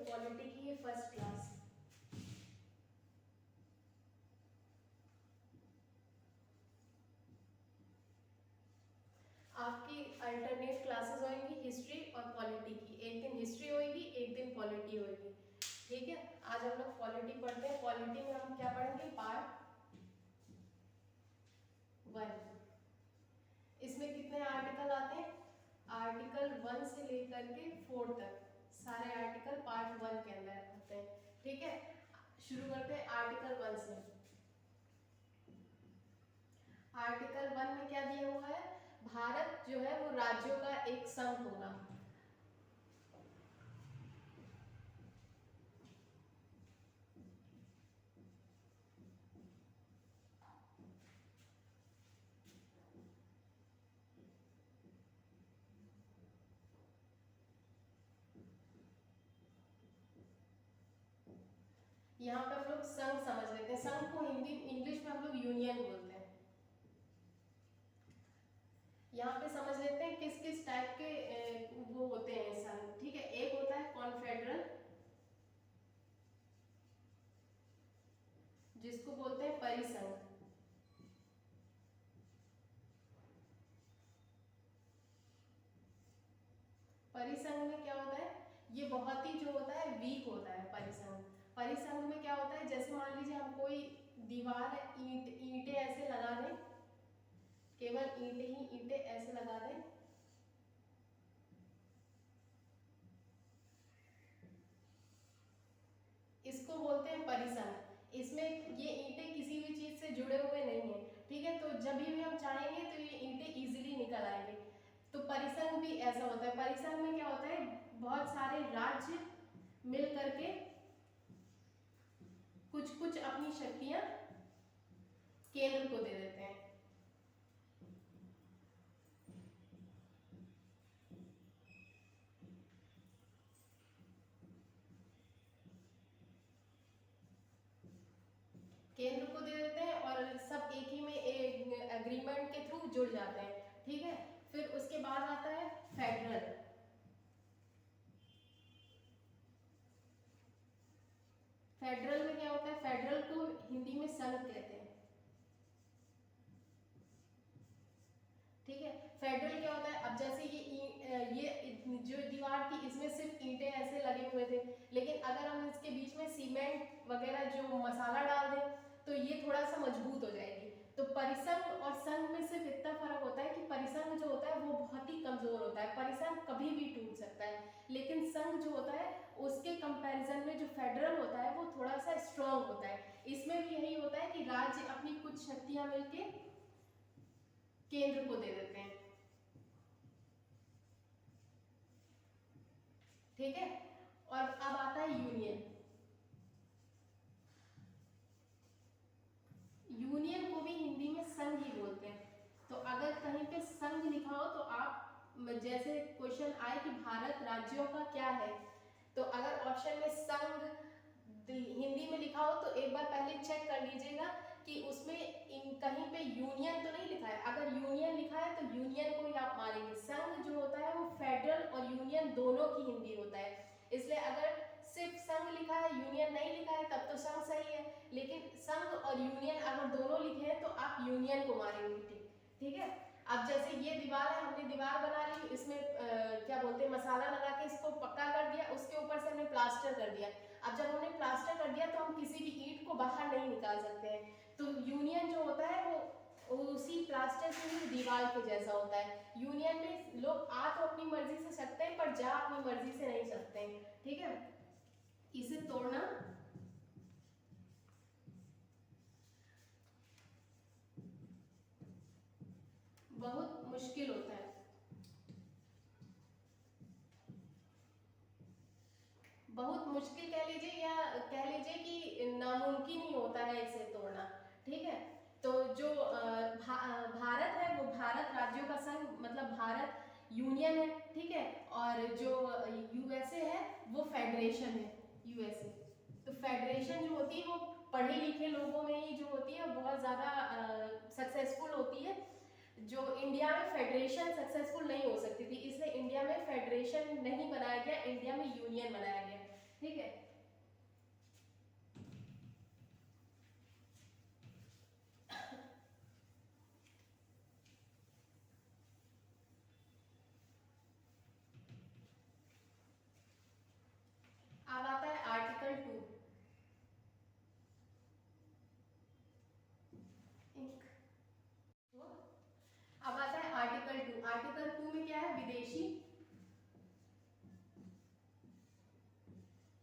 Polity की है first class. आपकी अल्टरनेट क्लासेस होंगी हिस्ट्री और पॉलिटी की, एक दिन हिस्ट्री होगी एक दिन पॉलिटी होगी, ठीक है। आज हम लोग पॉलिटी पढ़ते हैं। पॉलिटी में हम क्या पढ़ेंगे, पार्ट 1। इसमें कितने आर्टिकल आते हैं, आर्टिकल 1 से लेकर के 4 तक सारे आर्टिकल पार्ट 1 के अंदर होते हैं, ठीक है। शुरू करते हैं आर्टिकल 1 से। आर्टिकल 1 में क्या दिया हुआ है, भारत जो है वो राज्यों का एक संघ होगा। यहाँ पे हम लोग संघ समझ लेते हैं। संघ को हिंदी इंग्लिश में हम लोग यूनियन बोलते हैं। यहाँ पे समझ लेते हैं किस किस टाइप के वो होते हैं संघ, ठीक है। एक होता है कॉन्फेडरल, जिसको बोलते हैं परिसंघ। परिसंघ में क्या होता है, ये बहुत ही जो होता है वीक होता है परिसंघ। परिसंघ में क्या होता है, जैसे मान लीजिए हम कोई दीवार है, ईंटें ऐसे लगा दें, केवल ईंटें ही ईंटें ऐसे लगा दें, इसको बोलते हैं परिसंघ। इसमें ये ईंटें किसी भी चीज से जुड़े हुए नहीं है, ठीक है। तो जब भी हम चाहेंगे तो ये ईंटें इजीली निकल आएंगे। तो परिसंघ भी ऐसा होता है। परिसंघ में क्या होता है, बहुत सारे राज्य मिल करके कुछ कुछ अपनी शक्तियां केंद्र को दे देते हैं। केंद्र को दे देते हैं और सब एक ही में एक एग्रीमेंट के थ्रू जुड़ जाते हैं, ठीक है। फिर उसके बाद आता है फेडरल। फेडरल में क्या होता है, फेडरल को हिंदी में संघ कहते हैं, ठीक है। फेडरल क्या होता है, अब जैसे ये जो दीवार थी इसमें सिर्फ ईंटें ऐसे लगे हुए थे, लेकिन अगर हम इसके बीच में सीमेंट वगैरह जो मसाला डाल दें तो ये थोड़ा सा मजबूत हो जाएगी। तो परिसंघ और संघ में सिर्फ इतना फर्क होता है कि परिसंघ जो होता है वो बहुत ही कमजोर होता है, परिसंघ कभी भी टूट सकता है, लेकिन संघ जो होता है उसके कंपैरिजन में जो फेडरल होता है वो थोड़ा सा स्ट्रांग होता है। इसमें भी यही होता है कि राज्य अपनी कुछ शक्तियां मिलके केंद्र को दे देते हैं, ठीक है। और अब आता है यूनियन। यूनियन को भी हिंदी में संघ ही बोलते हैं। तो अगर कहीं पे संघ लिखा हो तो आप जैसे क्वेश्चन आए कि भारत राज्यों का क्या है, तो अगर ऑप्शन में संघ हिंदी में लिखा हो तो एक बार पहले चेक कर लीजिएगा कि उसमें कहीं पे यूनियन तो नहीं लिखा है। अगर यूनियन लिखा है तो यूनियन को ही आप मानेंगे। संघ जो होता है वो फेडरल और यूनियन दोनों की हिंदी होता है, इसलिए अगर सिर्फ संघ लिखा है यूनियन नहीं लिखा है तब तो संघ सही है, लेकिन संघ और यूनियन अगर दोनों लिखे हैं तो आप यूनियन को मारेंगे, ठीक है। अब जैसे ये दीवार है, हमने दीवार बना ली, इसमें क्या बोलते हैं मसाला लगा के इसको पक्का कर दिया, उसके ऊपर से हमने प्लास्टर कर दिया। अब जब हमने प्लास्टर कर दिया तो हम किसी भी ईंट को बाहर नहीं निकाल सकते हैं। तो यूनियन जो होता है वो उसी प्लास्टर से ही दीवार के जैसा होता है। यूनियन में लोग आ तो अपनी मर्जी से सकते हैं पर जा अपनी मर्जी से नहीं सकते हैं, ठीक है। इसे तोड़ना बहुत मुश्किल होता है, बहुत मुश्किल कह लीजिए या कह लीजिए कि नामुमकिन ही होता है इसे तोड़ना, ठीक है। तो जो भारत है वो भारत राज्यों का संघ, मतलब भारत यूनियन है, ठीक है। और जो यूएसए है वो फेडरेशन है, यूएसए। तो फेडरेशन जो होती है वो पढ़े लिखे लोगों में ही जो होती है बहुत ज़्यादा सक्सेसफुल होती है। जो इंडिया में फेडरेशन सक्सेसफुल नहीं हो सकती थी, इसलिए इंडिया में फेडरेशन नहीं बनाया गया, इंडिया में यूनियन बनाया गया, ठीक है।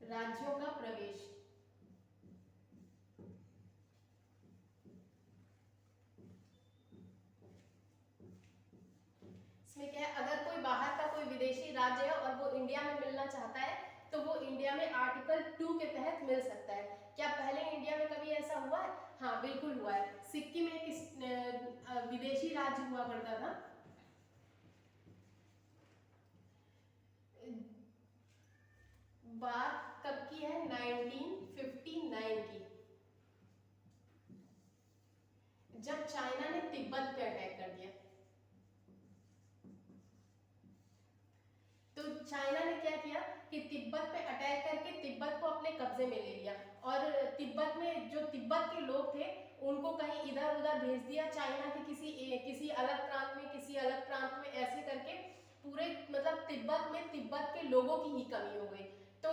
राज्यों का प्रवेश। इसमें क्या है, अगर कोई बाहर का कोई विदेशी राज्य है और वो इंडिया में मिलना चाहता है तो वो इंडिया में आर्टिकल 2 के तहत मिल सकता है। क्या पहले इंडिया में कभी ऐसा हुआ है? हाँ बिल्कुल हुआ है। सिक्किम एक विदेशी राज्य हुआ करता था। बात कब की है? 1959 की, जब चाइना ने तिब्बत पे अटैक कर दिया। तो चाइना ने क्या किया कि तिब्बत पे अटैक करके तिब्बत को अपने कब्जे में ले लिया और तिब्बत में जो तिब्बत के लोग थे उनको कहीं इधर उधर भेज दिया, चाइना के किसी अलग प्रांत में, किसी अलग प्रांत में, ऐसे करके पूरे मतलब तिब्बत में तिब्बत के लोगों की ही कमी हो गई। तो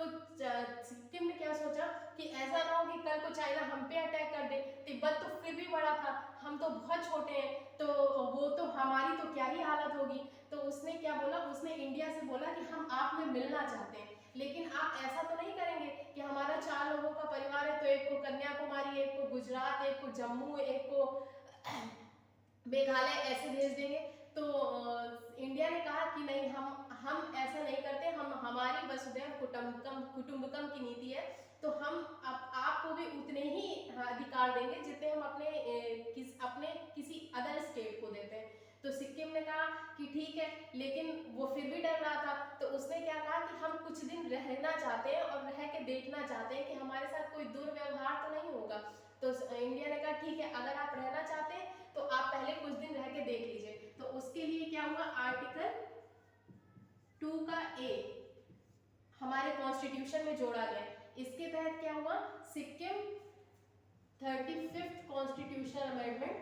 सिक्किम ने क्या सोचा कि ऐसा ना हो कि कल को चाइना हम पे अटैक कर दे, तिब्बत तो फिर भी बड़ा था, हम तो बहुत छोटे हैं, तो वो तो हमारी तो क्या ही हालत होगी। तो उसने क्या बोला, उसने इंडिया से बोला कि हम आप में मिलना चाहते हैं, लेकिन आप ऐसा तो नहीं करेंगे कि हमारा 4 लोगों का परिवार है तो एक को कन्याकुमारी, एक को गुजरात, एक को जम्मू, एक को मेघालय ऐसे भेज देंगे। तो इंडिया ने कहा कि नहीं, हम ऐसा नहीं करते, हम हमारी वसुधैव कुटुंबकम की नीति है, तो हम आपको भी उतने ही अधिकार देंगे जितने हम अपने किसी अदर स्टेट को देते हैं। तो सिक्किम ने कहा कि ठीक है, लेकिन वो फिर भी डर रहा था, तो उसने क्या कहा कि हम कुछ दिन रहना चाहते हैं और रह के देखना चाहते हैं कि हमारे साथ कोई दुर्व्यवहार तो नहीं होगा। तो इंडिया ने कहा ठीक है, अगर आप रहना चाहते हैं तो आप पहले कुछ दिन रह के देख लीजिए। तो उसके लिए क्या हुआ, आर्टिकल 2 का ए हमारे कॉन्स्टिट्यूशन में जोड़ा गया। इसके तहत क्या हुआ, सिक्किम 35th कॉन्स्टिट्यूशनल अमेंडमेंट,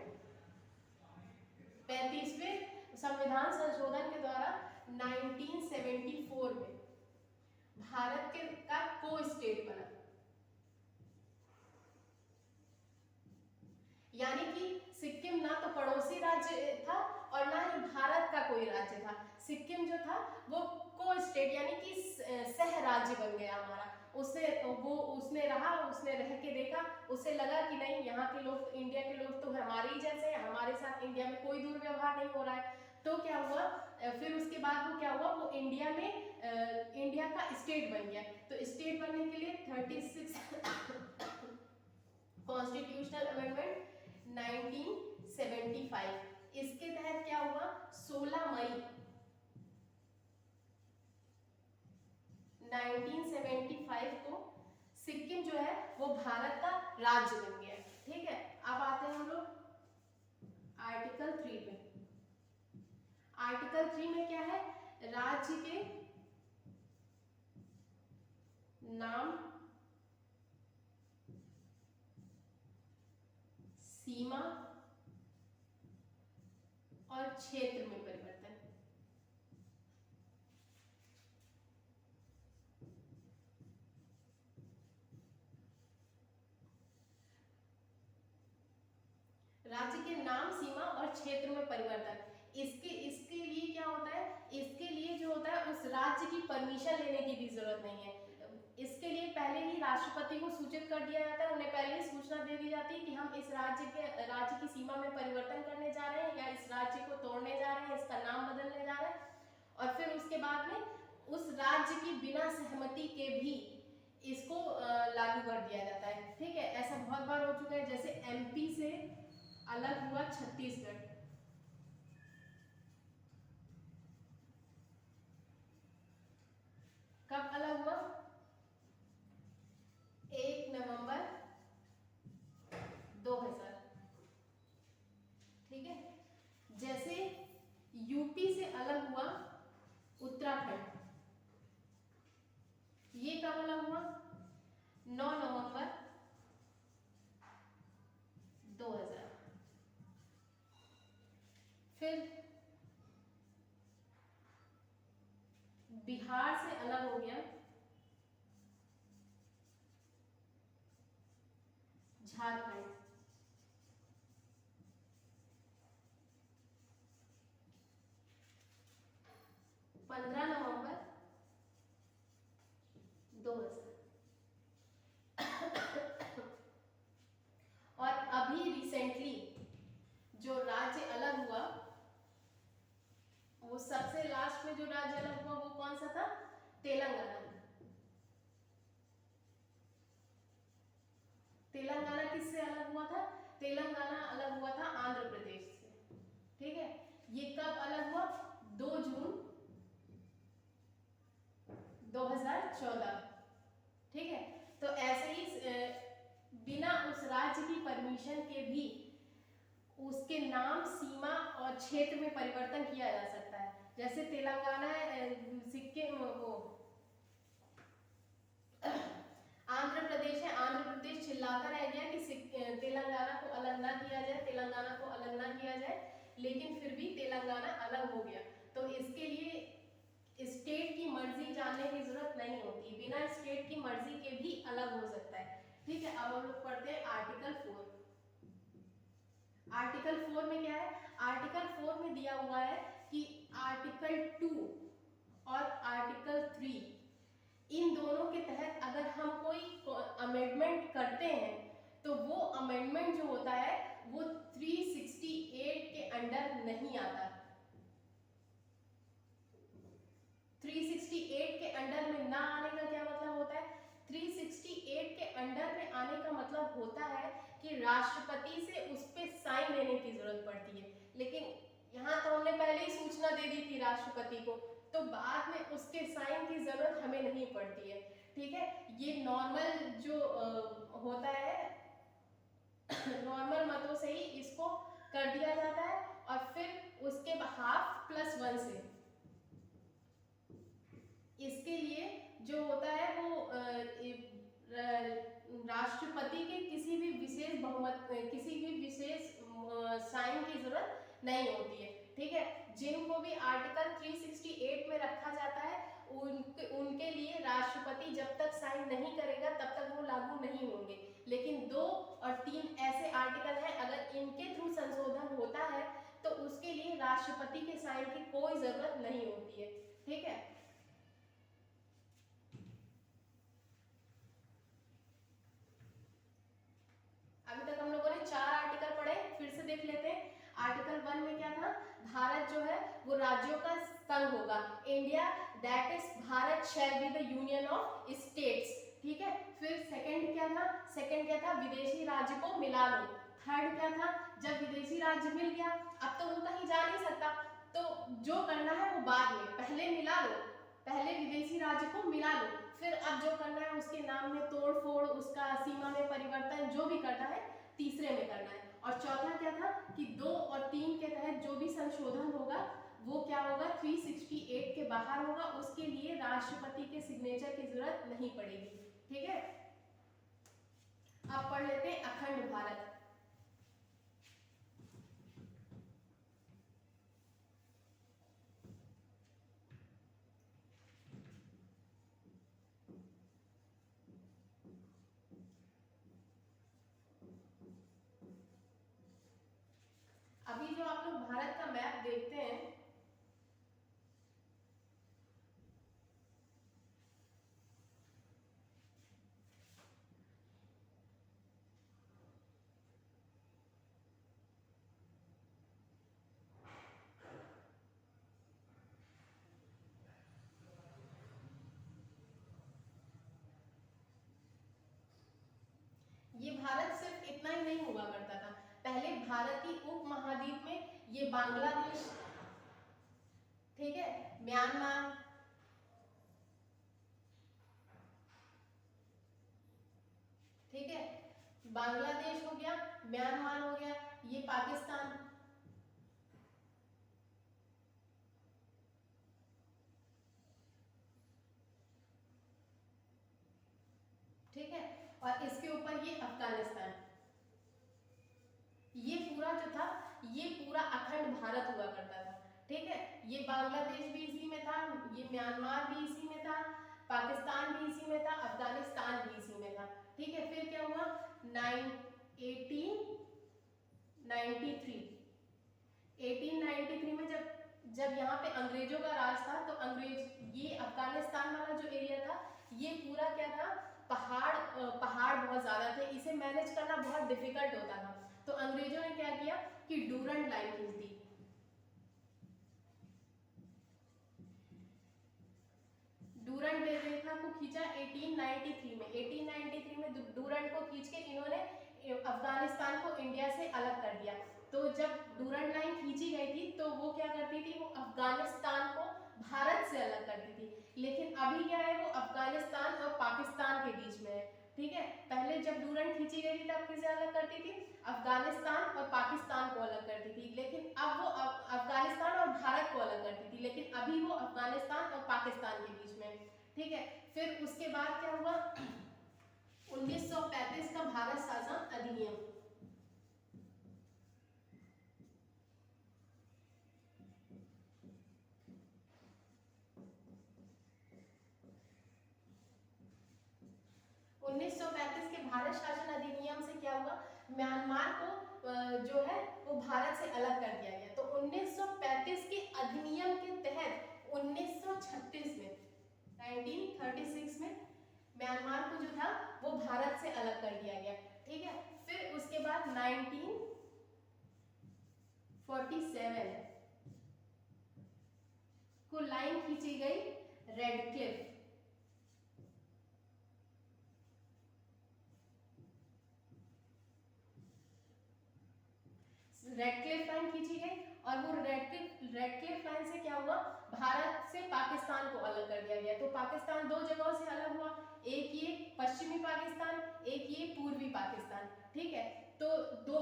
35वें संविधान संशोधन के द्वारा 1974 में भारत के का को स्टेट बना। यानी कि सिक्किम ना तो पड़ोसी राज्य था और ना ही भारत का कोई राज्य था। सिक्किम जो था वो को स्टेट यानी कि सह राज्य बन गया हमारा। उसने रह के देखा, उसे लगा कि नहीं, यहाँ के लोग, इंडिया के लोग तो हमारे ही जैसे हैं, हमारे साथ इंडिया में कोई दुर्व्यवहार नहीं हो रहा है। तो क्या हुआ, फिर उसके बाद वो क्या हुआ, वो इंडिया का स्टेट बन गया। तो स्टेट बनने के लिए 36 कॉन्स्टिट्यूशनल अमेंडमेंट 1975, इसके तहत क्या हुआ, 16 मई 1975 को सिक्किम जो है वो भारत का राज्य बन गया। ठीक है, अब आते हैं हम लोग आर्टिकल 3 पे। आर्टिकल 3 में क्या है, राज्य के नाम, सीमा और क्षेत्र में परिवर्तन। राज्य के नाम, सीमा और क्षेत्र में परिवर्तन, इसके लिए क्या होता है, इसके लिए जो होता है उस राज्य की परमिशन लेने की भी जरूरत नहीं है। इसके लिए पहले ही राष्ट्रपति को सूचित कर दिया जाता है, उन्हें पहले ही सूचना दे दी जाती है कि हम इस राज्य की सीमा में परिवर्तन करने जा रहे हैं या इस राज्य को तोड़ने जा रहे हैं, इसका नाम बदलने जा रहे हैं। और फिर उसके बाद में उस राज्य की बिना सहमति के भी इसको लागू कर दिया जाता है। ठीक है, ऐसा बहुत बार हो चुका है, जैसे एमपी से अलग हुआ छत्तीसगढ़। कब अलग हुआ, 1 नवंबर 2000। ठीक है, जैसे यूपी से अलग हुआ उत्तराखंड, ये कब अलग हुआ, 9 नवंबर 2000। फिर बिहार से अलग हो गया झारखंड, 15 नवंबर 2000। तेलंगाना अलग हुआ था आंध्र प्रदेश से, ठीक है। ये कब अलग हुआ? 2 जून 2014, ठीक है। तो ऐसे ही बिना उस राज्य की परमिशन के भी उसके नाम, सीमा और क्षेत्र में परिवर्तन किया जा सकता है। जैसे तेलंगाना सिक्किम, वो आंध्र प्रदेश है, आंध्र प्रदेश चिल्लाता रह गया कि तेलंगाना को अलग ना किया जाए, तेलंगाना को अलग ना किया जाए, लेकिन फिर भी तेलंगाना अलग हो गया। तो इसके लिए स्टेट की मर्जी जानने की जरूरत नहीं होती, बिना स्टेट की मर्जी के भी अलग हो सकता है, ठीक है। अब हम लोग पढ़ते हैं आर्टिकल 4। आर्टिकल 4 में क्या है? आर्टिकल 4 में दिया हुआ है कि आर्टिकल 2 और आर्टिकल 3 इन दोनों के तहत अगर हम कोई अमेंडमेंट करते हैं तो वो अमेंडमेंट जो होता है वो 368 के अंडर नहीं आता। 368 के अंडर में ना आने का क्या मतलब होता है? 368 के अंडर में आने का मतलब होता है कि राष्ट्रपति से उस पे साइन लेने की जरूरत पड़ती है, लेकिन यहाँ तो हमने पहले ही सूचना दे दी थी राष्ट्रपति को, तो बाद में उसके साइन की जरूरत हमें नहीं पड़ती है, ठीक है। ये नॉर्मल जो होता है नॉर्मल मतों से ही इसको कर दिया जाता है, और फिर उसके हाफ +1 से इसके लिए जो होता है वो राष्ट्रपति के किसी भी विशेष बहुमत, किसी भी विशेष साइन की जरूरत नहीं होती है, ठीक है। जिनको भी आर्टिकल 368 में रखा जाता है उनके लिए राष्ट्रपति जब तक साइन नहीं करेगा तब तक वो लागू नहीं होंगे, लेकिन 2 और 3 ऐसे आर्टिकल हैं, अगर इनके थ्रू संशोधन होता है तो उसके लिए राष्ट्रपति के साइन की कोई जरूरत नहीं होती है, ठीक है। अभी तक हम लोगों ने 4 आर्टिकल पढ़े, फिर से देख लेते हैं। आर्टिकल 1 में क्या था? भारत जो है वो राज्यों का संघ होगा। India that is Bharat shall be the union of states, ठीक है। फिर सेकंड क्या था? सेकंड क्या था? विदेशी राज्य को मिला लो। थर्ड क्या था? जब विदेशी राज्य मिल गया अब तो वो कहीं जा नहीं सकता, तो जो करना है वो बाद में, पहले मिला लो, पहले विदेशी राज्य को मिला लो, फिर अब जो करना है उसके नाम में तोड़ फोड़, उसका सीमा में परिवर्तन, जो भी करना है तीसरे में करना है। और चौथा क्या था कि 2 और 3 के तहत जो भी संशोधन होगा वो क्या होगा? 368 के बाहर होगा, उसके लिए राष्ट्रपति के सिग्नेचर की जरूरत नहीं पड़ेगी, ठीक है। अब पढ़ लेते हैं अखंड भारत। अभी जो आप लोग भारत का मैप देखते हैं, ये भारत सिर्फ इतना ही नहीं हुआ करता था, पहले भारतीय उपमहाद्वीप में ये बांग्लादेश, ठीक है, म्यांमार, ठीक है, बांग्लादेश हो गया, म्यांमार हो गया, ये पाकिस्तान, ठीक है, और इसके ऊपर ये अफगानिस्तान। ये पूरा जो था ये पूरा अखंड भारत हुआ करता था, ठीक है। ये बांग्लादेश भी इसी में था, ये म्यांमार भी इसी में था, पाकिस्तान भी इसी में था, अफगानिस्तान भी इसी में था, ठीक है। फिर क्या हुआ? 1893 में जब यहाँ पे अंग्रेजों का राज था, तो अंग्रेज, ये अफगानिस्तान वाला जो एरिया था ये पूरा क्या था? पहाड़ बहुत ज्यादा थे, इसे मैनेज करना बहुत डिफिकल्ट होता था, तो अंग्रेजों ने क्या किया कि डूरंड लाइन खींच दी। डूरंड रेखा को खींचा 1893 में। 1893 में डूरंड को खींच के इन्होंने अफगानिस्तान को इंडिया से अलग कर दिया। तो जब डूरंड लाइन खींची गई थी तो वो क्या करती थी, वो अफगानिस्तान को भारत से अलग करती थी। लेकिन अभी क्या है, वो अफगानिस्तान और पाकिस्तान के बीच में है। ठीक है, पहले जब डूरंड खींची गई थी तब किसे अलग करती थी, अफगानिस्तान और पाकिस्तान को अलग करती थी। लेकिन अब वो अफगानिस्तान और भारत को अलग करती थी, लेकिन अभी वो अफगानिस्तान और पाकिस्तान के बीच में। ठीक है, फिर उसके बाद क्या हुआ, 1935 का भारत शासन अधिनियम। के भारत शासन अधिनियम से क्या हुआ, म्यांमार को जो है वो भारत से अलग कर दिया गया। तो 1935 के अधिनियम के तहत 1936 में 1936 में म्यांमार को जो था वो भारत से अलग कर दिया गया। ठीक है, फिर उसके बाद 1947 को लाइन खींची गई red Cliff. Red Cliff line खींची गई और वो रेड क्लिफ लाइन से क्या हुआ, भारत से पाकिस्तान को अलग कर दिया गया। तो पाकिस्तान दो जगहों से अलग हुआ, एक ये पश्चिमी पाकिस्तान, एक ये पूर्वी पाकिस्तान। ठीक है, तो दो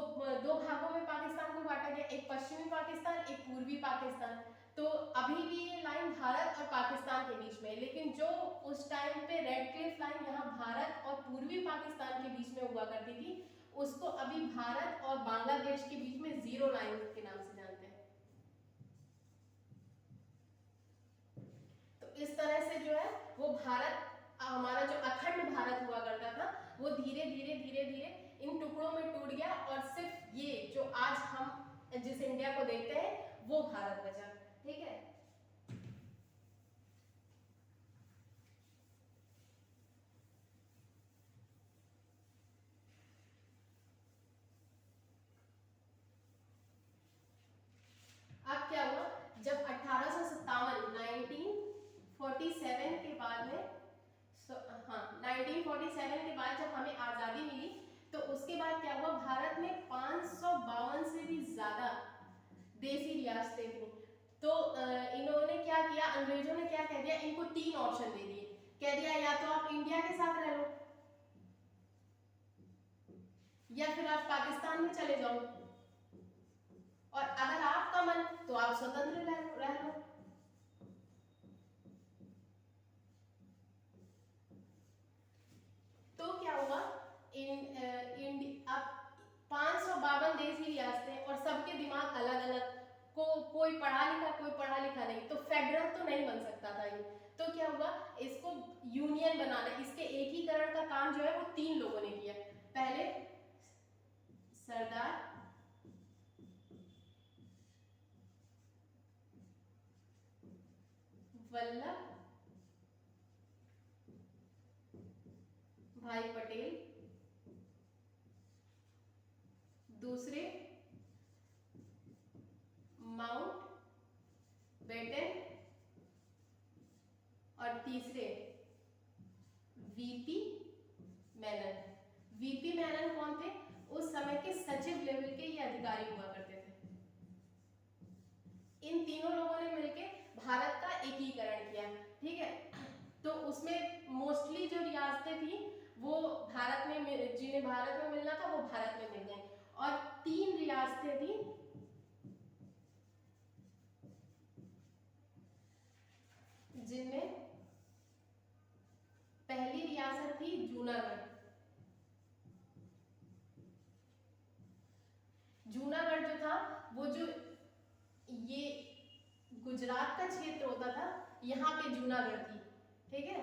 भागों में पाकिस्तान को बांटा गया, एक पश्चिमी पाकिस्तान, एक पूर्वी पाकिस्तान। तो अभी भी ये लाइन भारत और पाकिस्तान के बीच में, लेकिन जो उस टाइम पे रेड क्लिफ लाइन यहाँ भारत और पूर्वी पाकिस्तान के बीच में हुआ करती थी, उसको अभी भारत और बांग्लादेश के बीच में जीरो लाइन के नाम से जानते हैं। तो इस तरह से जो है वो भारत, हमारा जो अखंड भारत हुआ करता था, वो धीरे धीरे धीरे धीरे इन टुकड़ों में टूट गया और सिर्फ ये जो आज हम जिस इंडिया को देखते हैं वो भारत बचा। ठीक है, अब क्या हुआ, जब 1947 के बाद में, 1947 के बाद जब हमें आजादी मिली, तो उसके बाद क्या हुआ, भारत में 552 से भी ज्यादा देसी रियासतें थी। तो इन्होंने क्या किया, अंग्रेजों ने क्या कह दिया, इनको 3 ऑप्शन दे दिए। कह दिया या तो आप इंडिया के साथ रह लो, या फिर आप पाकिस्तान में चले जाओ, और अगर आपका मन तो आप स्वतंत्र रह लो। तो क्या हुआ, अब 552 देसी रियासतें और सबके दिमाग अलग अलग, कोई पढ़ा लिखा कोई पढ़ा लिखा नहीं, तो फेडरल तो नहीं बन सकता था ये। तो क्या हुआ, इसको यूनियन बनाना, इसके एकीकरण का काम जो है वो 3 लोगों ने किया। पहले सरदार वल्लभ भाई पटेल, दूसरे माउंट बेटन, और तीसरे वीपी मेनन। वीपी मेनन कौन थे, उस समय के सचिव लेवल के ये अधिकारी हुआ करते थे। इन तीनों लोगों ने मिलकर भारत का एकीकरण किया। ठीक है, तो उसमें मोस्टली जो रियासतें थी वो भारत में, जिन्हें भारत में मिलना था वो भारत में मिल गए, और 3 रियासतें थी जिनमें पहली रियासत थी जूनागढ़। जूनागढ़ जो था वो जो ये गुजरात का क्षेत्र होता था, यहाँ पे जूनागढ़ थी। ठीक है,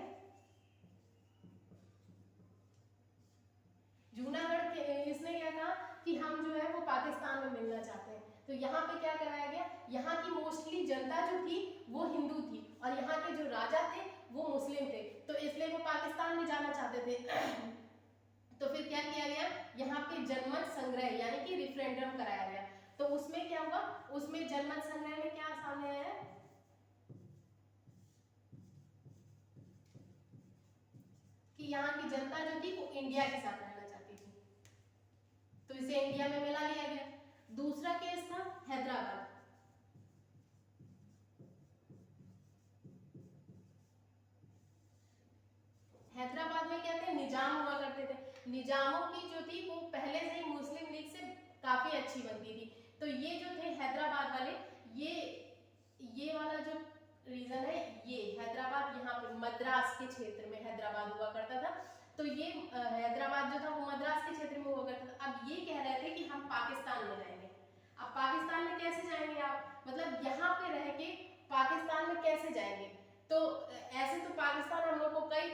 जूनागढ़ के इसने क्या कहा कि हम जो है वो पाकिस्तान में मिलना चाहते हैं। तो यहाँ पे क्या कराया गया, यहाँ की मोस्टली जनता जो थी वो हिंदू थी और यहाँ के जो राजा थे वो मुस्लिम थे, तो इसलिए वो पाकिस्तान में जाना चाहते थे। तो फिर क्या किया गया, यहाँ पे जनमत संग्रह यानी कि रिफरेंडम कराया गया। तो उसमें क्या हुआ, उसमें जनमत संग्रह में क्या सामने आया, कि यहाँ की जनता जो थी वो इंडिया के साथ रहना चाहती थी। इसे इंडिया में मिला लिया गया। दूसरा केस था हैदराबाद। हैदराबाद में क्या थे, निजाम हुआ करते थे। निजामों की जो थी वो पहले से ही मुस्लिम लीग से काफी अच्छी बनती थी। तो ये जो थे हैदराबाद वाले, ये वाला जो रीजन है, ये हैदराबाद यहाँ पे मद्रास के क्षेत्र में हैदराबाद हुआ करता था। तो ये हैदराबाद जो था वो मद्रास के क्षेत्र में हुआ करता था। अब ये कह रहे थे कि हम पाकिस्तान में रहेंगे। अब पाकिस्तान में कैसे जाएंगे आप, मतलब यहाँ पे रह के पाकिस्तान में कैसे जाएंगे? तो ऐसे तो पाकिस्तान हम लोग को कई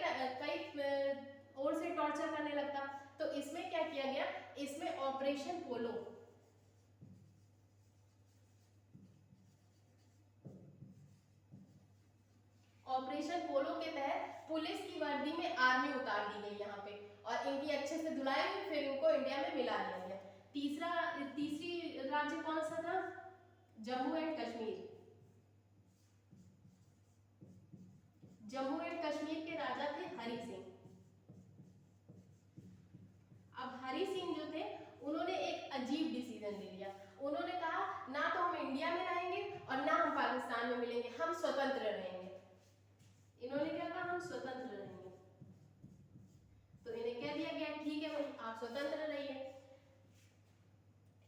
ओर से टॉर्चर करने लगता। तो इसमें क्या किया गया, इसमें ऑपरेशन पोलो, ऑपरेशन पोलो के तहत पुलिस की वर्दी में आर्मी उतार दी गई यहाँ पे, और इनकी अच्छे से धुलाई हुई, फिर इनको इंडिया में मिला दिया गया। तीसरी राज्य कौन सा था, जम्मू एंड कश्मीर। जम्मू एंड कश्मीर के राजा थे हरि सिंह। अब हरि सिंह जो थे उन्होंने एक अजीब डिसीजन ले लिया। उन्होंने कहा ना तो हम इंडिया में रहेंगे और ना हम पाकिस्तान में मिलेंगे, हम स्वतंत्र रहेंगे। इन्होंने क्या कहा, हम स्वतंत्र रहेंगे। तो इन्हें कह दिया गया ठीक है भाई आप स्वतंत्र रहिए।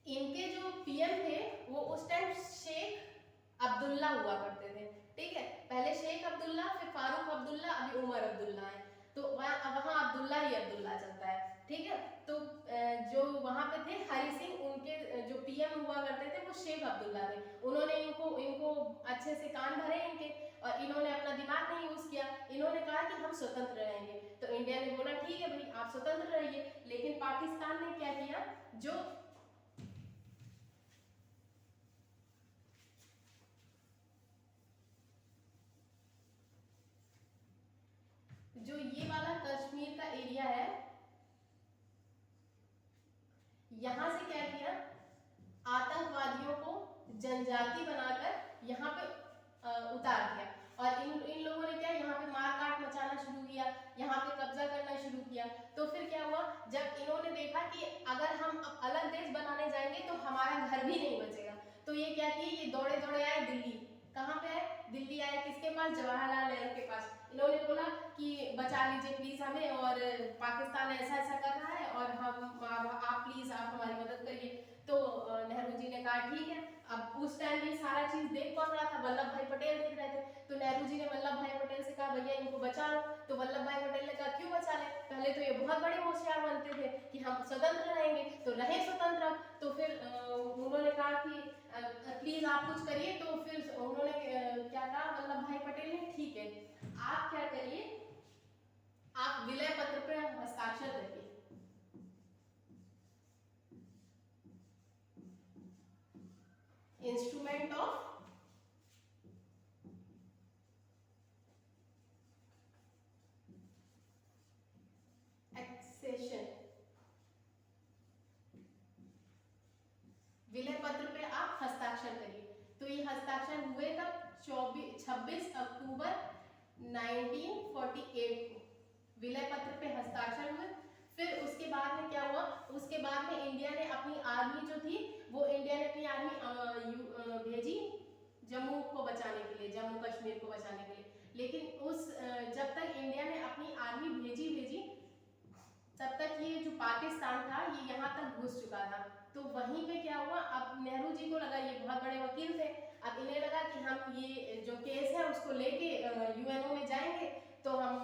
इनके जो पीएम थे वो उस टाइम शेख अब्दुल्ला हुआ करते थे, ठीक है। पहले शेख अब्दुल्ला, फिर फारूक अब्दुल्ला, अभी उमर अब्दुल्ला है। तो वहाँ अब्दुल्ला ही अब्दुल्ला चलता है, ठीक है। तो जो वहाँ पे थे हरि सिंह, उनके जो पीएम हुआ करते थे वो शेख अब्दुल्ला थे। उन्होंने इनको अच्छे से कान भरे इनके, और इन्होंने अपना दिमाग नहीं यूज किया। इन्होंने कहा कि हम स्वतंत्र रहेंगे। तो इंडिया ने बोला ठीक है भाई आप स्वतंत्र रहिए। लेकिन पाकिस्तान ने क्या किया, जो ये वाला कश्मीर का एरिया है, यहां से क्या किया, आतंकवादियों को जनजाति बनाकर यहाँ पे उतार दिया। और इन लोगों ने क्या, यहाँ पे मार काट मचाना शुरू किया, यहाँ पे कब्जा करना शुरू किया। तो फिर क्या हुआ, जब इन्होंने देखा कि अगर हम अलग देश बनाने जाएंगे तो हमारा घर भी नहीं बचेगा, तो ये क्या किए, ये दौड़े दौड़े आए दिल्ली। कहाँ पे आए, दिल्ली आए। किसके पास, जवाहरलाल नेहरू के पास। इन्होंने बोला कि बचा लीजिए प्लीज हमें, और पाकिस्तान ऐसा ऐसा कर रहा है और आप प्लीज आप हमारी मदद करिए। तो नेहरू जी ने कहा ठीक है। अब उस टाइम ये सारा चीज देख कौन रहा था, वल्लभ भाई पटेल देख रहे थे। तो नेहरू जी ने वल्लभ भाई पटेल से कहा भैया इनको बचा लो। तो वल्लभ भाई पटेल ने कहा क्यों बचा ले, पहले तो ये बहुत बड़े होशियार बनते थे कि हम स्वतंत्र रहेंगे, तो रहे स्वतंत्र। तो फिर उन्होंने कहा कि प्लीज आप कुछ करिए। तो फिर उन्होंने क्या कहा वल्लभ भाई पटेल ने, ठीक है आप क्या करिए, आप विलय पत्र पे हस्ताक्षर करिए। इंस्ट्रूमेंट ऑफ एक्सेशन, विलय पत्र पे आप हस्ताक्षर करिए। तो ये हस्ताक्षर हुए तब 26 अक्टूबर 1948 को विलय पत्र पे हस्ताक्षर हुए। फिर उसके बाद में क्या हुआ, उसके बाद में इंडिया ने अपनी आर्मी जो थी वो इंडिया ने अपनी आर्मी भेजी जम्मू को बचाने के लिए, जम्मू कश्मीर को बचाने के लिए। लेकिन उस जब तक इंडिया ने अपनी आर्मी भेजी तब तक ये जो पाकिस्तान था ये यहाँ तक घुस चुका था। तो वहीं पे क्या हुआ, अब नेहरू जी को लगा ये बहुत बड़े वकील थे, अब इन्हें लगा कि हम ये जो केस है उसको लेके यूएनओ में जाएंगे तो हम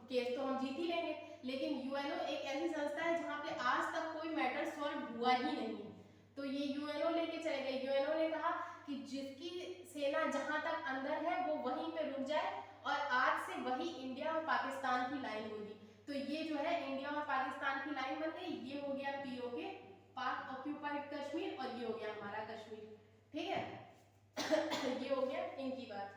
केस तो हम जीत ही लेंगे। लेकिन यूएनओ एक ऐसी संस्था है जहाँ पे आज तक कोई मैटर सॉल्व हुआ ही नहीं है। तो ये यूएनओ लेके चले गए। यूएनओ ने कहा कि जिसकी सेना जहाँ तक अंदर है वो वहीं पे रुक जाए, और आज से वही इंडिया और पाकिस्तान की लाइन होगी। तो ये जो है इंडिया और पाकिस्तान की लाइन बन गई। ये हो गया पीओके, पाक ऑक्यूपाइड कश्मीर, और ये हो गया हमारा कश्मीर, ठीक है। ये हो गया इनकी बात।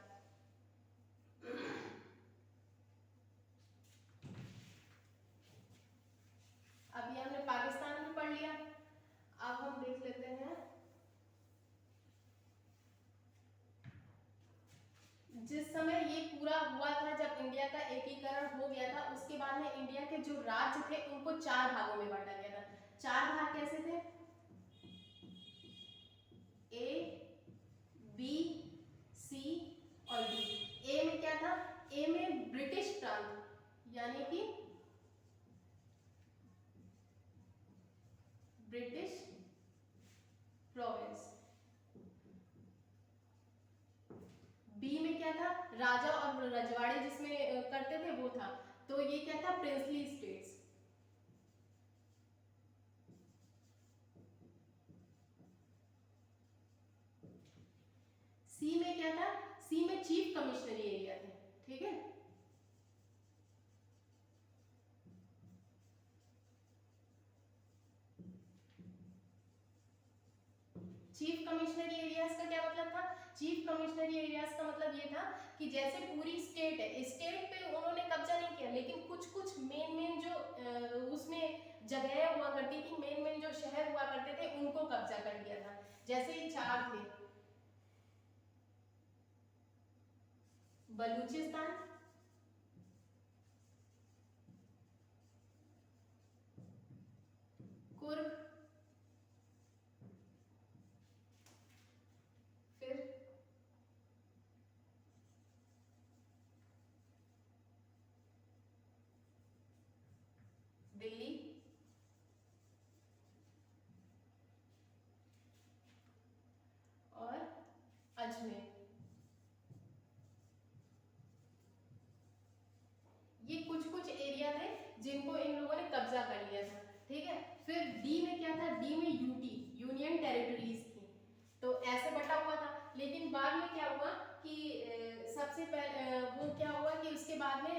अभी हमने पाकिस्तान भी पढ़ लिया, अब हम देख लेते हैं जिस समय ये पूरा हुआ था, जब इंडिया का एकीकरण हो गया था, उसके बाद में इंडिया के जो राज्य थे उनको 4 भागों में बांटा गया था। 4 भाग कैसे थे, ब्रिटिश प्रोविंस। बी में क्या था, राजा और रजवाड़े जिसमें करते थे वो था, तो ये क्या था, प्रिंसली स्टेट्स। सी में क्या था, सी में चीफ कमिश्नरी एरिया थे, ठीक है। चीफ कमिश्नरी एरियाज का क्या मतलब था, चीफ कमिश्नरी एरियाज का मतलब ये था कि जैसे पूरी स्टेट है, स्टेट पे उन्होंने कब्जा नहीं किया, लेकिन कुछ कुछ मेन जो उसमें जगह हुआ करती थी, मेन जो शहर हुआ करते थे उनको कब्जा कर लिया था। जैसे ही 4 थे, बलूचिस्तान, कुर्ग, फिर दिल्ली, और अजमेर। ये कुछ कुछ एरिया थे जिनको इन लोगों ने कब्जा कर लिया था, ठीक है। फिर डी में क्या था, डी में यूटी, यूनियन टेरिटरीज थी, तो ऐसे बटा हुआ था। लेकिन बाद में क्या हुआ कि सबसे पहले वो क्या हुआ कि उसके बाद में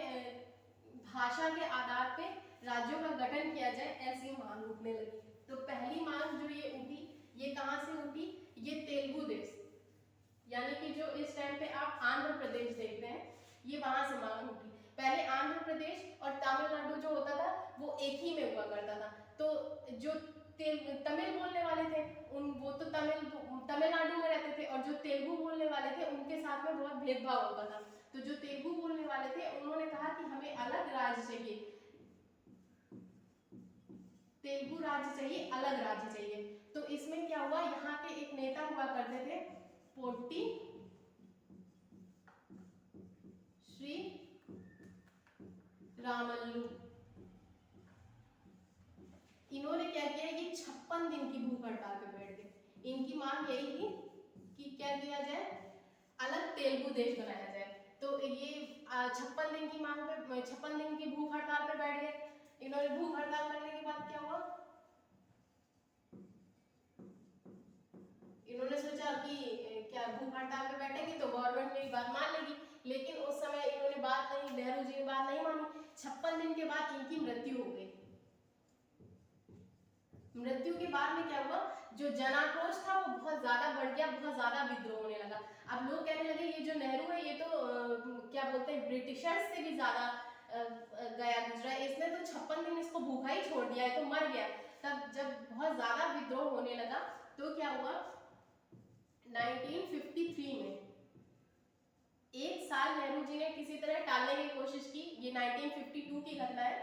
भाषा के आधार पे राज्यों का गठन किया जाए, ऐसी मांग उठने लगी। तो पहली मांग जो ये उठी, ये कहाँ से उठी, ये तेलुगु देश, यानी कि जो इस टाइम पे आप आंध्र प्रदेश देखते हैं, ये वहां से मांग उठी। पहले आंध्र प्रदेश और तमिलनाडु जो होता था वो एक ही में हुआ करता था, तो जो तमिल बोलने वाले थे वो तो तमिलनाडु में रहते थे, और जो तेलुगु बोलने वाले थे उनके साथ में बहुत भेदभाव होता था। तो जो तेलुगु बोलने वाले थे उन्होंने कहा कि हमें अलग राज्य चाहिए, तेलुगु राज्य चाहिए, अलग राज्य चाहिए। तो इसमें क्या हुआ, यहाँ के एक नेता हुआ करते थे पोट्टी श्री रामल्लू। इन्होंने क्या किया, ये 56 दिन की भूख हड़ताल पे बैठ गए। इनकी मांग यही थी कि क्या किया जाए, अलग तेलुगु देश बनाया जाए। तो ये 56 दिन की मांग पे 56 दिन की भूख हड़ताल पे बैठ गए। इन्होंने भूख हड़ताल करने के बाद क्या हुआ, इन्होंने सोचा कि क्या भूख हड़ताल पे बैठेंगे तो गवर्नमेंट मेरी बात मान लेगी, लेकिन उस समय इन्होंने बात नहीं, नेहरू जी ने बात नहीं मानी। 56 दिन के बाद इनकी मृत्यु हो गई। मृत्यु के बाद में क्या हुआ, जो जनाक्रोश था वो बहुत ज्यादा बढ़ गया, बहुत ज्यादा विद्रोह होने लगा। अब लोग कहने लगे ये जो नेहरू है ये तो क्या बोलते हैं, ब्रिटिशर्स से भी ज्यादा गया गुजरा, इसने तो 56 दिन इसको भूखा ही छोड़ दिया है, तो मर गया। तब जब बहुत ज्यादा विद्रोह होने लगा तो क्या हुआ, 1953 में एक साल नेहरू जी ने किसी तरह टालने की कोशिश की, ये 1952 की घटना है।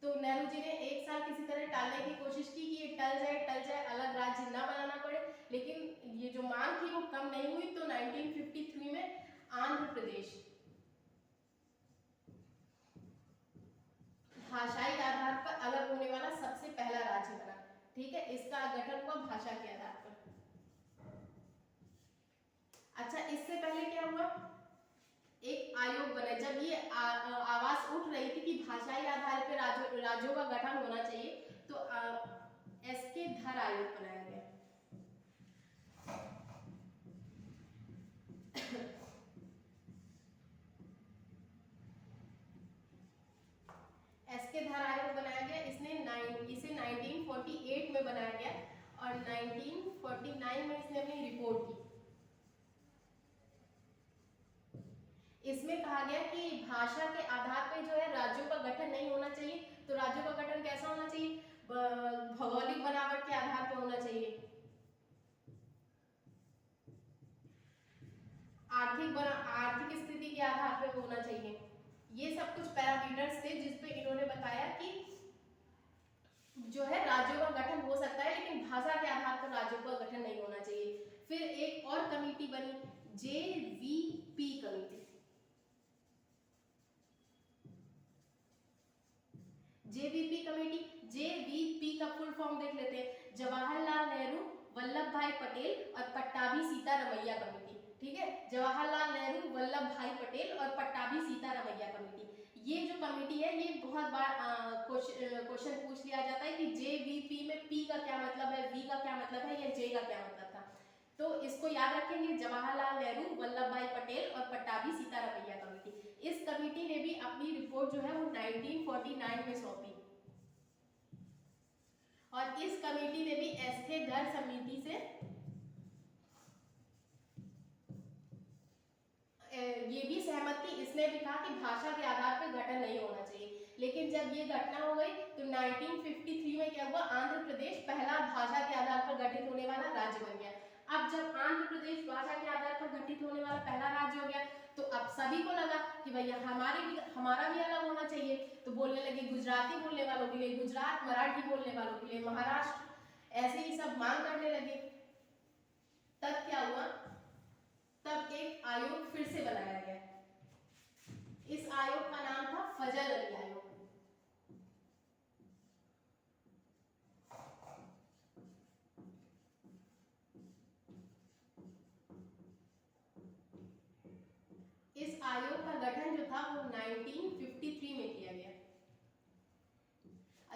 तो नेहरू जी ने एक साल किसी तरह टालने की कोशिश की कि ये टल जाए, अलग राज्य ना बनाना पड़े, लेकिन ये जो मांग थी वो कम नहीं हुई। तो 1953 में आंध्र प्रदेश भाषाई आधार पर अलग होने वाला सबसे पहला राज्य बना, ठीक है। इसका गठन हुआ भाषा के आधार पर। अच्छा, इससे पहले क्या हुआ, एक आयोग बना। जब ये आवाज उठ रही थी कि भाषाई आधार पर राज्यों का गठन होना चाहिए, तो एसके धर आयोग बनाया गया। एसके धर आयोग बनाया गया, इसे 1948 में बनाया गया, और 1949 में इसने अपनी रिपोर्ट की। इसमें कहा गया कि भाषा के आधार पर जो है राज्यों का गठन नहीं होना चाहिए। तो राज्यों का गठन कैसा होना चाहिए, भौगोलिक बनावट के आधार पर होना चाहिए, आर्थिक स्थिति के आधार पर होना चाहिए। ये सब कुछ पैरामीटर्स थे जिसपे इन्होंने बताया कि जो है राज्यों का गठन हो सकता है, लेकिन भाषा के आधार पर राज्यों का गठन नहीं होना चाहिए। फिर एक और कमेटी बनी, JVP committee. JVP committee, JVP का फुल फॉर्म देख लेते हैं, जवाहरलाल नेहरू, वल्लभ भाई पटेल और पट्टाभी सीतारमैया कमेटी। ठीक है, जवाहरलाल नेहरू, वल्लभ भाई पटेल और पट्टाभी सीतारमैया कमेटी। ये जो कमेटी है ये बहुत बार क्वेश्चन पूछ लिया जाता है कि JVP में P का क्या मतलब है, V का क्या मतलब है या J का क्या मतलब था। तो इसको याद रखेंगे, जवाहरलाल नेहरू, वल्लभ भाई पटेल और पट्टाभी सीतारमैया कमेटी। इस कमेटी ने भी अपनी रिपोर्ट जो है वो 1949 में सौंपी और इस कमेटी ने भी एस्थे दर समिति से ये भी सहमत थी। इसने भी कहा कि भाषा के आधार पर गठन नहीं होना चाहिए। लेकिन जब ये घटना हो गई तो 1953 में क्या हुआ, आंध्र प्रदेश पहला भाषा के आधार पर गठित होने वाला राज्य बन गया। अब जब आंध्र प्रदेश भाषा के आधार पर गठित होने वाला पहला राज्य हो गया तो अब सभी को लगा कि भैया हमारा भी अलग होना चाहिए। तो बोलने लगे गुजराती बोलने वालों के लिए गुजरात, मराठी बोलने वालों के लिए महाराष्ट्र, ऐसे ही सब मांग करने लगे। तब क्या हुआ, तब एक आयोग फिर से बनाया गया। इस आयोग का नाम था फजल अली आयोग। इस आयोग का गठन जो था वो 1953 में किया गया।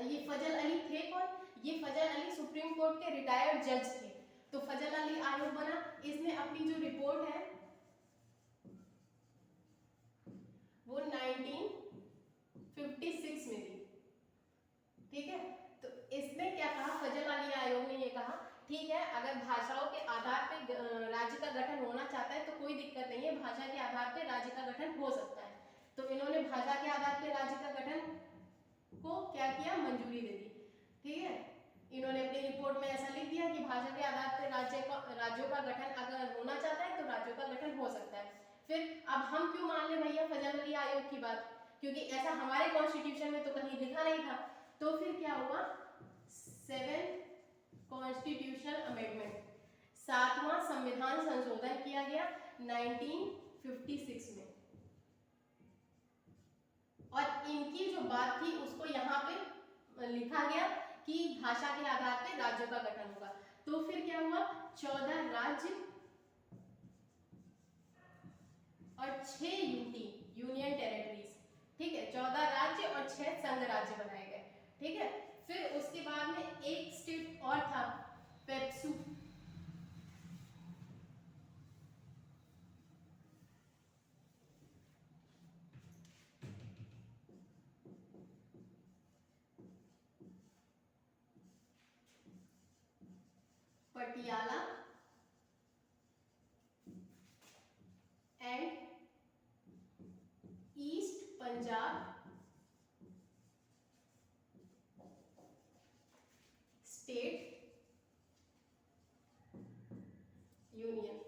ये फजल अली थे कौन, ये फजल अली सुप्रीम कोर्ट के रिटायर्ड जज थे। तो फजल अली आयोग बना, इसने अपनी जो रिपोर्ट है वो 1956 में दी। ठीक है, तो इसमें क्या कहा, फजल अली आयोग ने ये कहा ठीक है, अगर भाषाओं के आधार पे राज्य का गठन होना चाहता है तो कोई दिक्कत नहीं है, भाषा के आधार पे राज्य का गठन हो सकता है। तो इन्होंने भाषा के आधार पे राज्य का गठन को क्या किया, मंजूरी दे दी। ठीक है, इन्होंने अपनी रिपोर्ट में ऐसा लिख दिया कि भाषा के आधार पर राज्यों का गठन अगर होना चाहता है तो राज्यों का गठन हो सकता है। फिर अब हम क्यों मान ले भैया फजल अली आयोग की बात, क्योंकि ऐसा हमारे कॉन्स्टिट्यूशन में तो कहीं लिखा नहीं था। तो फिर क्या हुआ, 7th कॉन्स्टिट्यूशनल अमेंडमेंट, 7वां संविधान संशोधन किया गया 1956 में। और इनकी जो बात थी उसको यहाँ पे लिखा गया कि भाषा के आधार पे राज्यों का गठन होगा। तो फिर क्या हुआ, 14 राज्य और 6 यूटी यूनियन टेरिटरीज। ठीक है, 14 राज्य और 6 संघ राज्य बनाए गए। ठीक है, फिर उसके बाद में एक स्टेट और था, PEPSU. Patiala and east Punjab state union.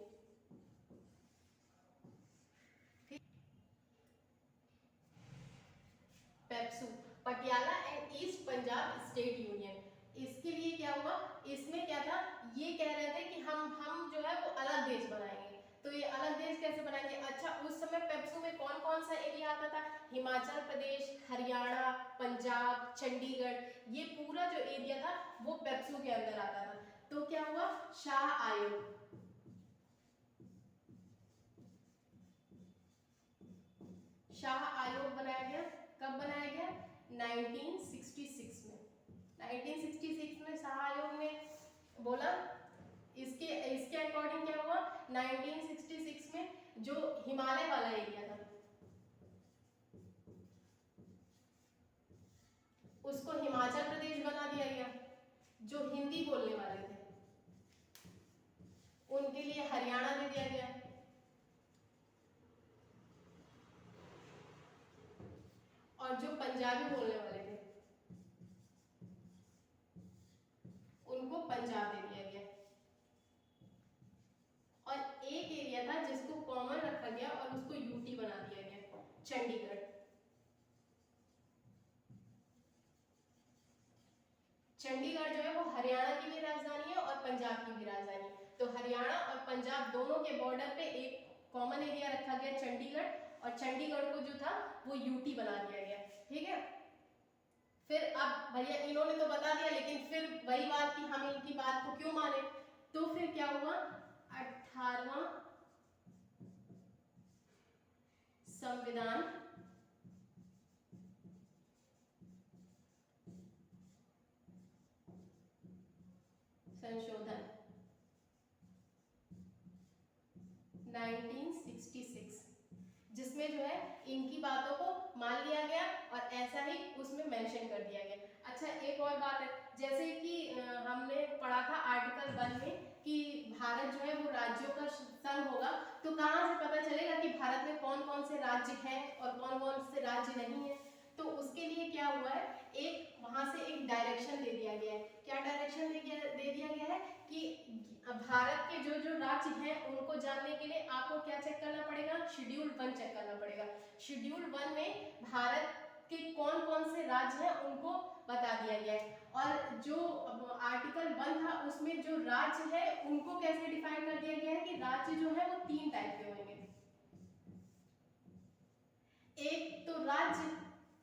PEPSU, Patiala and east Punjab state union. इसके लिए क्या हुआ, इसमें क्या था, ये कह रहे थे कि हम जो है वो अलग देश बनाएंगे। तो ये अलग देश कैसे बनाएंगे, अच्छा उस समय पेप्सू में कौन कौन सा एरिया आता था, हिमाचल प्रदेश, हरियाणा, पंजाब, चंडीगढ़, ये पूरा जो एरिया था वो पेप्सू के अंदर आता था। तो क्या हुआ, शाह आयोग, शाह आयोग बनाया गया। कब बनाया गया, 1966 में। 1966 में शाह आयोग ने बोला, इसके अकॉर्डिंग क्या हुआ, 1966 में जो हिमालय वाला एरिया था उसको हिमाचल प्रदेश बना दिया गया। जो हिंदी बोलने वाले थे उनके लिए हरियाणा दे दिया गया। और जो पंजाबी बोलने वाले थे उनको पंजाब दे दिया गया। और एक एरिया था जिसको कॉमन रखा गया और उसको यूटी बना दिया गया, चंडीगढ़। चंडीगढ़ जो है वो हरियाणा की भी राजधानी है और पंजाब की भी राजधानी है। तो हरियाणा और पंजाब दोनों के बॉर्डर पे एक कॉमन एरिया रखा गया चंडीगढ़, और चंडीगढ़ को जो था वो यूटी बना दिया गया। ठीक है, फिर अब भैया इन्होंने तो बता दिया, लेकिन फिर वही बात कि हम इनकी बात को क्यों माने, तो फिर क्या हुआ, 18वां संविधान संशोधन 1966, जिसमें जो है इनकी बातों को मान लिया गया और ऐसा ही उसमें मेंशन कर दिया गया। अच्छा, एक और बात है, जैसे कि हमने पढ़ा था आर्टिकल 1 में कि भारत जो है वो राज्यों का संघ होगा, तो कहाँ से पता चलेगा कि भारत में कौन कौन से राज्य हैं और कौन कौन से राज्य नहीं है। तो उसके लिए क्या हुआ है, एक वहां से एक डायरेक्शन दे दिया गया है। क्या डायरेक्शन दे दिया गया है कि भारत के जो जो राज्य हैं उनको जानने के लिए आपको क्या चेक करना पड़ेगा, शेड्यूल 1 चेक करना पड़ेगा। शेड्यूल 1 में भारत के कौन कौन से राज्य हैं उनको बता दिया गया है। और जो आर्टिकल 1 था उसमें जो राज्य है उनको कैसे डिफाइन कर दिया गया है कि राज्य जो है वो 3 टाइप के होंगे। एक तो राज्य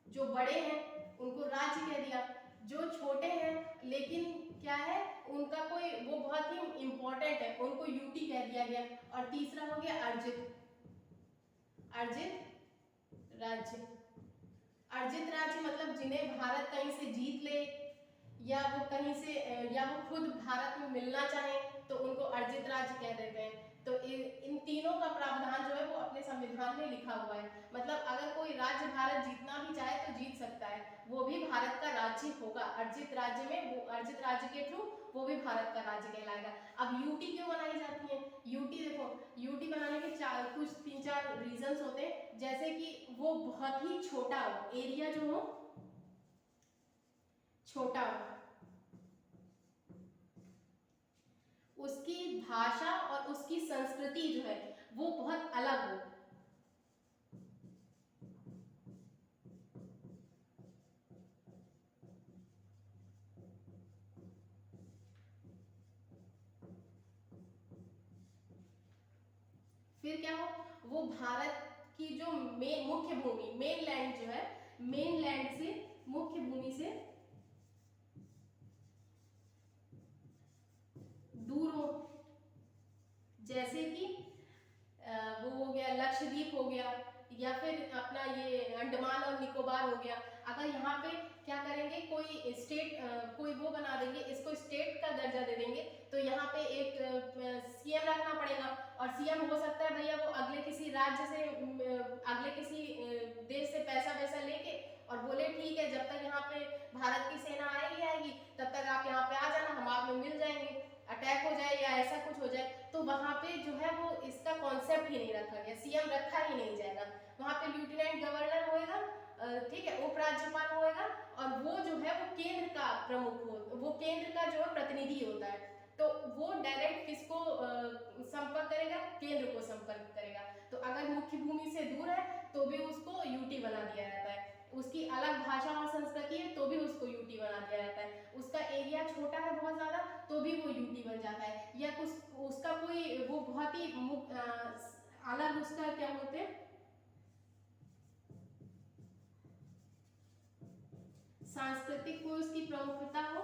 जो बड़े हैं उनको राज्य कह दिया, जो छोटे हैं लेकिन क्या है उनका कोई वो बहुत ही इंपॉर्टेंट है उनको यूटी कह दिया गया। और तीसरा हो गया अर्जित राज्य। अर्जित राज्य मतलब जिन्हें भारत कहीं से जीत ले या वो कहीं से या वो खुद भारत में मिलना चाहे तो उनको अर्जित राज्य कह देते हैं। तो इन तीनों का प्रावधान जो है वो अपने संविधान में लिखा हुआ है। मतलब अगर कोई राज्य भारत जीतना भी चाहे तो जीत सकता है, वो भी भारत का राज्य होगा। अर्जित राज्य में वो अर्जित राज्य के थ्रू वो भी भारत का राज्य कहलाएगा। अब यूटी क्यों बनाई जाती है, यूटी देखो, यूटी बनाने के कुछ 3-4 रीजंस होते हैं, जैसे कि वो बहुत ही छोटा हो, एरिया जो हो छोटा हो, उसकी भाषा और उसकी संस्कृति जो है वो बहुत अलग हो। फिर क्या हो, वो भारत की जो मुख्य भूमि मेन लैंड जो है, मेन लैंड से मुख्य भूमि से दूर हो, जैसे कि वो हो गया लक्षद्वीप हो गया या फिर अपना ये अंडमान और निकोबार हो गया। अगर यहाँ पे क्या करेंगे कोई स्टेट कोई वो बना देंगे, इसको स्टेट का दर्जा दे देंगे, तो यहाँ पे एक सीएम रखना पड़ेगा। और सीएम हो सकता है भैया वो अगले किसी राज्य से अगले किसी देश से पैसा वैसा लेके और बोले ठीक है जब तक यहाँ पे भारत की सेना आएगी तब तक आप यहाँ पे आ जाना, हम आप में मिल जाएंगे, अटैक हो जाए या ऐसा कुछ हो जाए। तो वहां पे जो है वो इसका कॉन्सेप्ट ही नहीं रखा गया, सीएम रखा ही नहीं जाएगा। वहां पे लेफ्टिनेंट गवर्नर होएगा, ठीक है, उपराज्यपाल होएगा और वो जो है वो केंद्र का प्रमुख हो, वो केंद्र का जो है प्रतिनिधि होता है। तो वो डायरेक्ट किसको संपर्क करेगा, केंद्र को संपर्क करेगा। तो अगर मुख्य भूमि से दूर है तो भी उसको यूटी बना दिया जाता है, उसकी अलग भाषा और संस्कृति है तो भी उसको यूटी बना दिया जाता है, उसका एरिया छोटा है बहुत ज्यादा तो भी वो यूटी बन जाता है, या कुछ उसका कोई वो बहुत ही अलग उसका क्या बोलते हैं सांस्कृतिक कोई उसकी प्रमुखता हो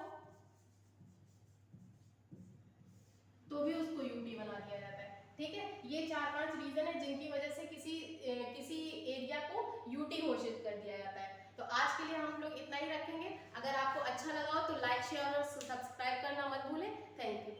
तो भी उसको यूटी बना दिया जाता है। ठीक है, ये 4-5 रीजन है जिनकी वजह से किसी एरिया को यूटी घोषित कर दिया जाता है। तो आज के लिए हम लोग इतना ही रखेंगे। अगर आपको अच्छा लगा हो तो लाइक शेयर और सब्सक्राइब करना मत भूलें। Thank you.